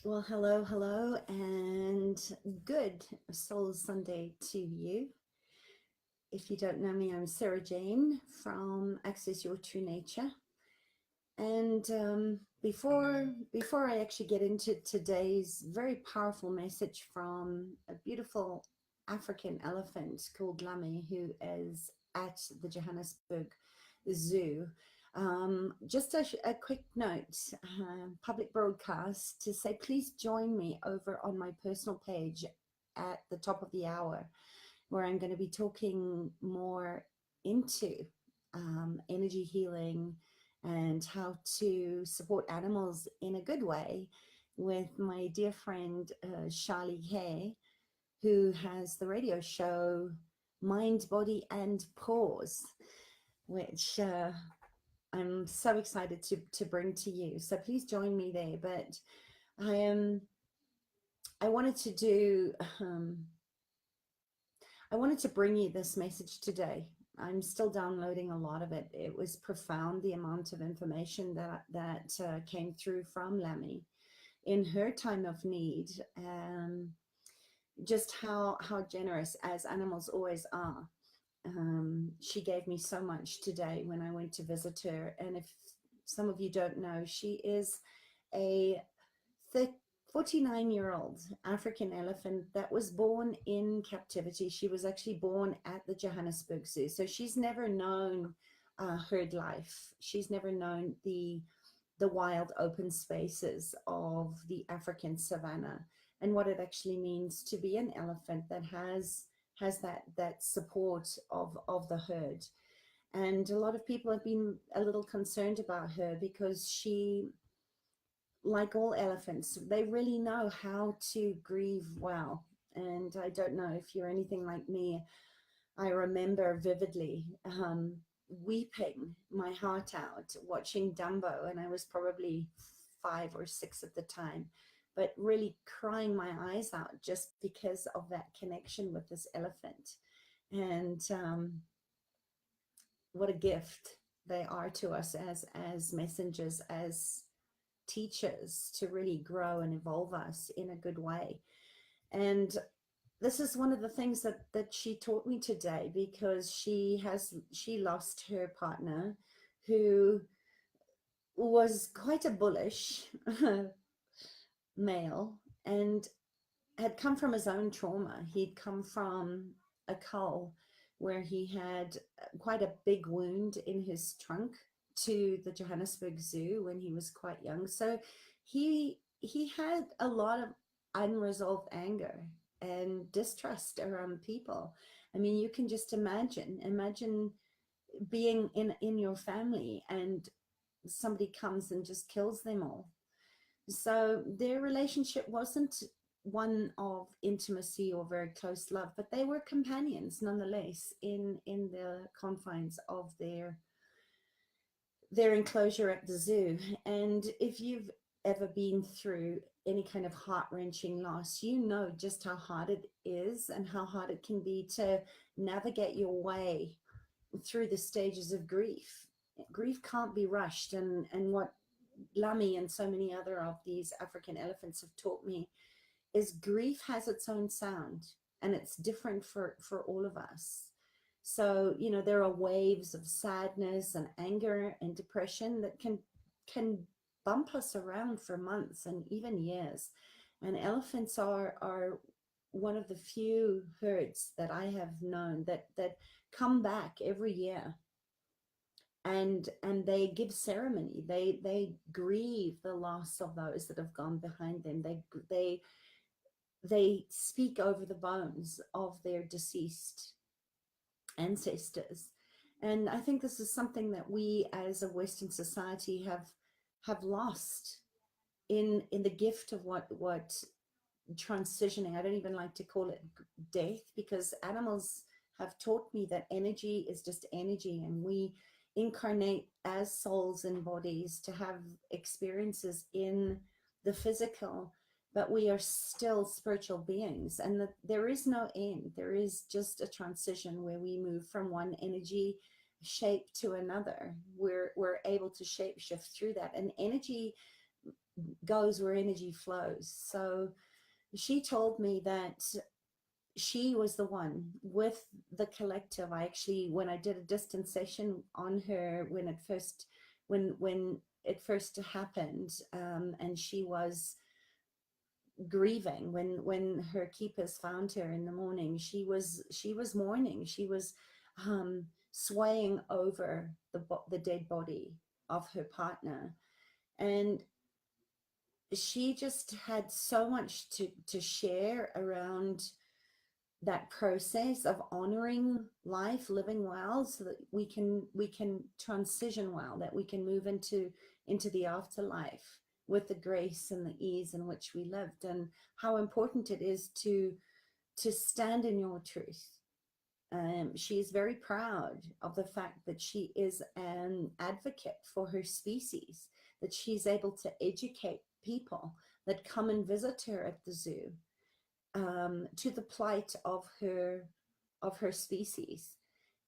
Well, hello, and good Soul Sunday to you. If you don't know me, I'm Sarah Jane from Access Your True Nature. And before I actually get into today's very powerful message from a beautiful African elephant called Lammie, who is at the Johannesburg Zoo. Just a quick note, public broadcast to say, please join me over on my personal page at the top of the hour, where I'm going to be talking more into energy healing and how to support animals in a good way with my dear friend Charlie Hay, who has the radio show Mind, Body, and Pause, which I'm so excited to bring to you. So please join me there. But I am I wanted to do I wanted to bring you this message today. I'm still downloading a lot of it. It was profound, the amount of information that came through from Lammie in her time of need. Just how generous, as animals always are. She gave me so much today when I went to visit her. And if some of you don't know, she is a 49-year-old African elephant that was born in captivity. She was actually born at the Johannesburg Zoo. So she's never known herd life. She's never known the wild open spaces of the African savanna and what it actually means to be an elephant that has that support of the herd. And a lot of people have been a little concerned about her because she, like all elephants, they really know how to grieve well. And I don't know if you're anything like me. I remember vividly weeping my heart out watching Dumbo, and I was probably 5 or 6 at the time, but really crying my eyes out just because of that connection with this elephant. And what a gift they are to us as messengers, as teachers, to really grow and evolve us in a good way. And this is one of the things that she taught me today, because she lost her partner, who was quite a bullish male, and had come from his own trauma. He'd come from a cull where he had quite a big wound in his trunk to the Johannesburg Zoo when he was quite young. So he had a lot of unresolved anger and distrust around people. I mean, you can just imagine being in your family and somebody comes and just kills them all. So their relationship wasn't one of intimacy or very close love, but they were companions nonetheless in the confines of their enclosure at the zoo. And if you've ever been through any kind of heart-wrenching loss, you know just how hard it is and how hard it can be to navigate your way through the stages of grief. Grief can't be rushed, and what Lammie and so many other of these African elephants have taught me is grief has its own sound, and it's different for all of us. So, there are waves of sadness and anger and depression that can bump us around for months and even years. And elephants are one of the few herds that I have known that come back every year, and they give ceremony. They grieve the loss of those that have gone behind them. They speak over the bones of their deceased ancestors. And I think this is something that we as a Western society have lost in the gift of what transitioning. I don't even like to call it death, because animals have taught me that energy is just energy, and we incarnate as souls and bodies to have experiences in the physical, but we are still spiritual beings, and that there is no end. There is just a transition where we move from one energy shape to another. We're able to shape shift through that, and energy goes where energy flows. So she told me that she was the one with the collective. I actually, when I did a distance session on her, when it first happened, and she was grieving, when her keepers found her in the morning, she was mourning. She was swaying over the dead body of her partner, and she just had so much to share around that process of honoring life, living well, so that we can transition well, that we can move into the afterlife with the grace and the ease in which we lived, and how important it is to stand in your truth. She is very proud of the fact that she is an advocate for her species, that she's able to educate people that come and visit her at the zoo, to the plight of her species.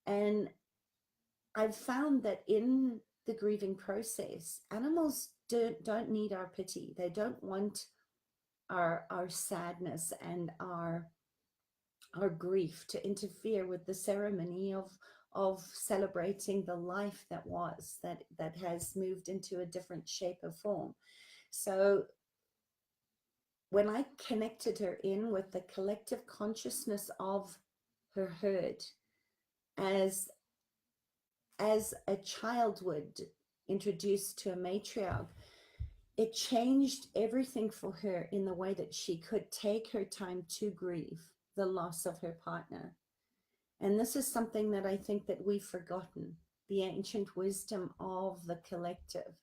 And I've found that in the grieving process, animals don't need our pity. They don't want our sadness and our grief to interfere with the ceremony of celebrating the life that was, that has moved into a different shape or form. So when I connected her in with the collective consciousness of her herd, as a child would, introduced to a matriarch, it changed everything for her in the way that she could take her time to grieve the loss of her partner. And this is something that I think that we've forgotten, the ancient wisdom of the collective,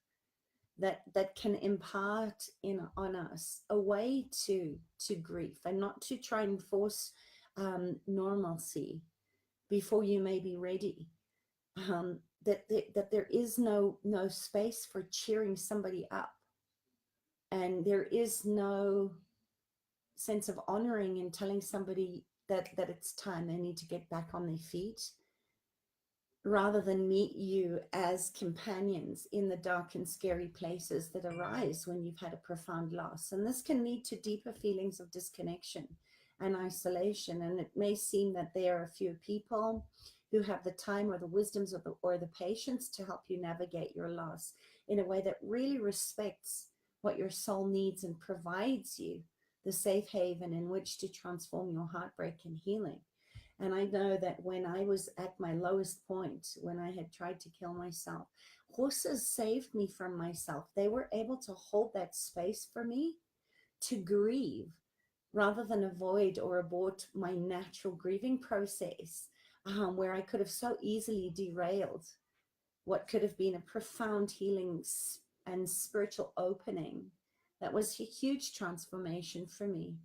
that can impart on us a way to grief, and not to try and force normalcy before you may be ready. That there is no space for cheering somebody up, and there is no sense of honoring and telling somebody that it's time they need to get back on their feet, rather than meet you as companions in the dark and scary places that arise when you've had a profound loss. And this can lead to deeper feelings of disconnection and isolation. And it may seem that there are a few people who have the time or the wisdoms or the patience to help you navigate your loss in a way that really respects what your soul needs and provides you the safe haven in which to transform your heartbreak and healing. And I know that when I was at my lowest point, when I had tried to kill myself, horses saved me from myself. They were able to hold that space for me to grieve, rather than avoid or abort my natural grieving process, where I could have so easily derailed what could have been a profound healing and spiritual opening. That was a huge transformation for me.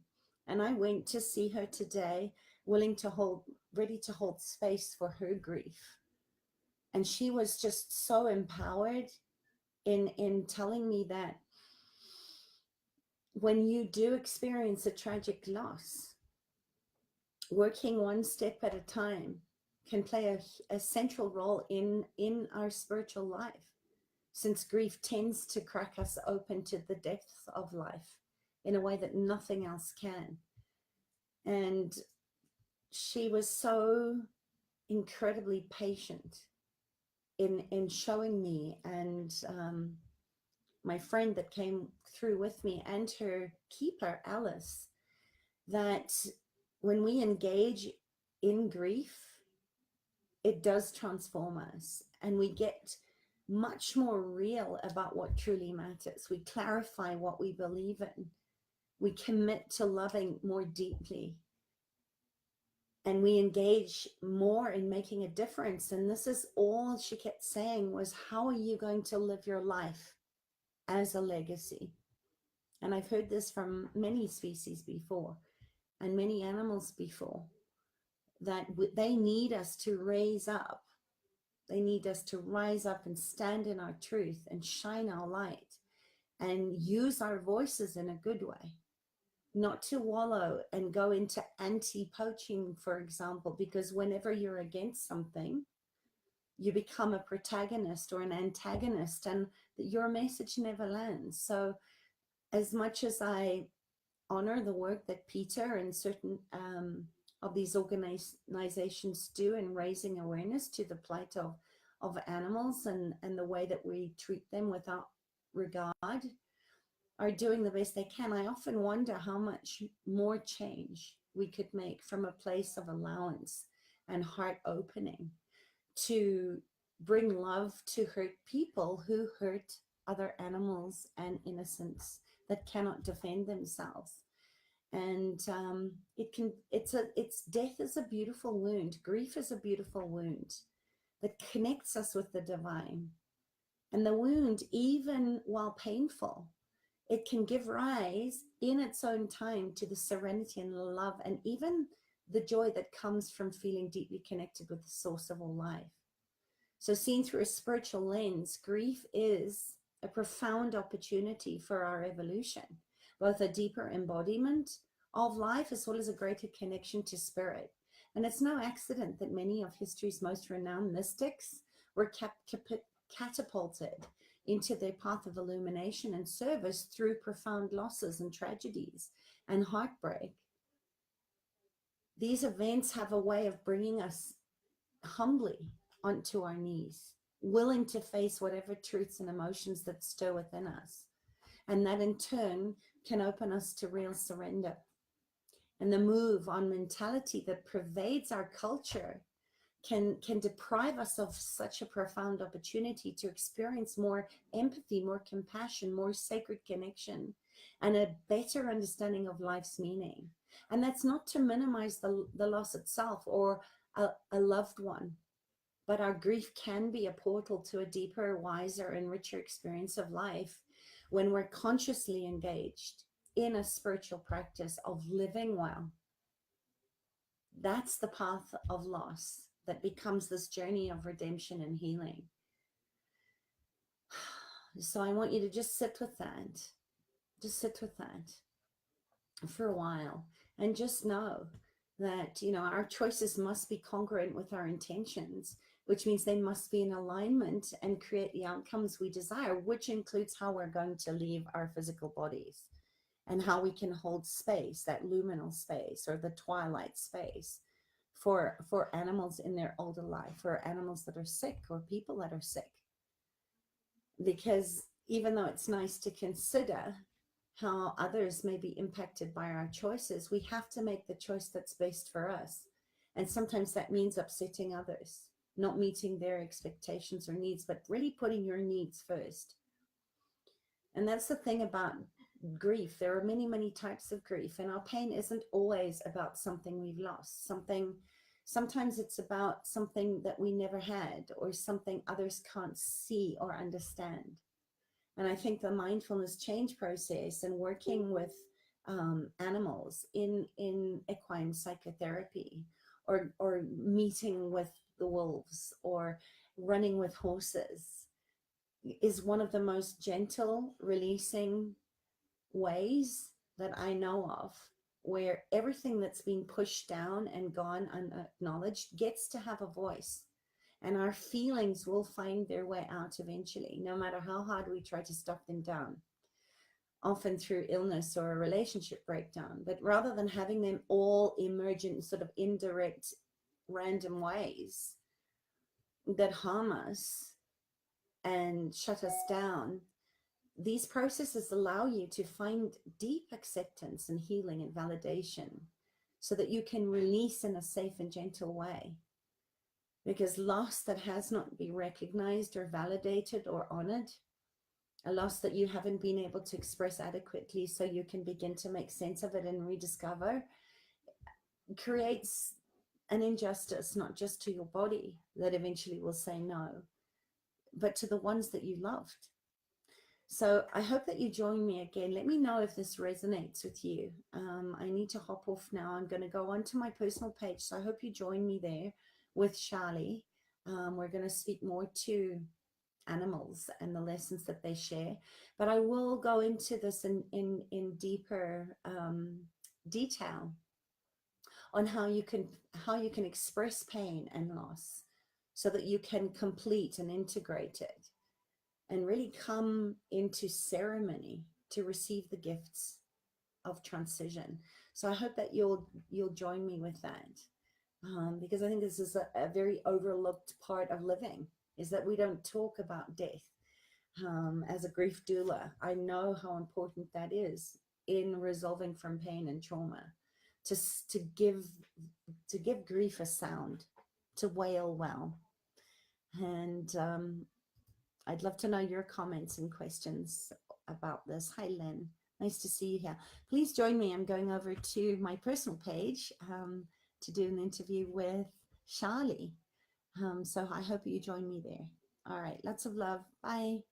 And I went to see her today, ready to hold space for her grief. And she was just so empowered in telling me that when you do experience a tragic loss, working one step at a time can play a central role in our spiritual life, since grief tends to crack us open to the depths of life in a way that nothing else can. And she was so incredibly patient in showing me, and my friend that came through with me, and her keeper Alice, that when we engage in grief, it does transform us, and we get much more real about what truly matters. We clarify what we believe in. We commit to loving more deeply, and we engage more in making a difference. And this is all she kept saying was, how are you going to live your life as a legacy? And I've heard this from many species before, and many animals before, that they need us to raise up. They need us to rise up and stand in our truth and shine our light and use our voices in a good way, not to wallow and go into anti-poaching, for example, because whenever you're against something, you become a protagonist or an antagonist, and your message never lands. So as much as I honor the work that Peter and certain of these organizations do in raising awareness to the plight of animals and the way that we treat them without regard, are doing the best they can, I often wonder how much more change we could make from a place of allowance and heart opening to bring love to hurt people who hurt other animals and innocents that cannot defend themselves. And it's death is a beautiful wound. Grief is a beautiful wound that connects us with the divine. And the wound, even while painful, it can give rise in its own time to the serenity and the love and even the joy that comes from feeling deeply connected with the source of all life. So seen through a spiritual lens, grief is a profound opportunity for our evolution, both a deeper embodiment of life as well as a greater connection to spirit. And it's no accident that many of history's most renowned mystics were catapulted into their path of illumination and service through profound losses and tragedies and heartbreak. These events have a way of bringing us humbly onto our knees, willing to face whatever truths and emotions that stir within us. And that in turn can open us to real surrender. And the move on mentality that pervades our culture can deprive us of such a profound opportunity to experience more empathy, more compassion, more sacred connection, and a better understanding of life's meaning. And that's not to minimize the loss itself or a loved one, but our grief can be a portal to a deeper, wiser, and richer experience of life when we're consciously engaged in a spiritual practice of living well. That's the path of loss that becomes this journey of redemption and healing. So I want you to just sit with that. Just sit with that for a while and just know that, you know, our choices must be congruent with our intentions, which means they must be in alignment and create the outcomes we desire, which includes how we're going to leave our physical bodies and how we can hold space, that luminal space or the twilight space for animals in their older life, for animals that are sick or people that are sick. Because even though it's nice to consider how others may be impacted by our choices, we have to make the choice that's best for us. And sometimes that means upsetting others, not meeting their expectations or needs, but really putting your needs first. And that's the thing about grief. There are many, many types of grief, and our pain isn't always about something we've lost. Sometimes it's about something that we never had or something others can't see or understand. And I think the mindfulness change process and working with animals in equine psychotherapy or meeting with the wolves or running with horses is one of the most gentle, releasing ways that I know of, where everything that's been pushed down and gone unacknowledged gets to have a voice. And our feelings will find their way out eventually, no matter how hard we try to stuff them down, often through illness or a relationship breakdown. But rather than having them all emerge in sort of indirect, random ways that harm us and shut us down, these processes allow you to find deep acceptance and healing and validation so that you can release in a safe and gentle way. Because loss that has not been recognized or validated or honored, a loss that you haven't been able to express adequately so you can begin to make sense of it and rediscover, creates an injustice, not just to your body that eventually will say no, but to the ones that you loved. So I hope that you join me again. Let me know if this resonates with you. I need to hop off now. I'm going to go onto my personal page. So I hope you join me there with Charlie. We're going to speak more to animals and the lessons that they share. But I will go into this in deeper detail on how you can express pain and loss so that you can complete and integrate it. And really come into ceremony to receive the gifts of transition. So I hope that you'll join me with that, because I think this is a very overlooked part of living, is that we don't talk about death. As a grief doula, I know how important that is in resolving from pain and trauma, to give grief a sound, to wail well. And I'd love to know your comments and questions about this. Hi, Lynn. Nice to see you here. Please join me. I'm going over to my personal page to do an interview with Charlie. So I hope you join me there. All right. Lots of love. Bye.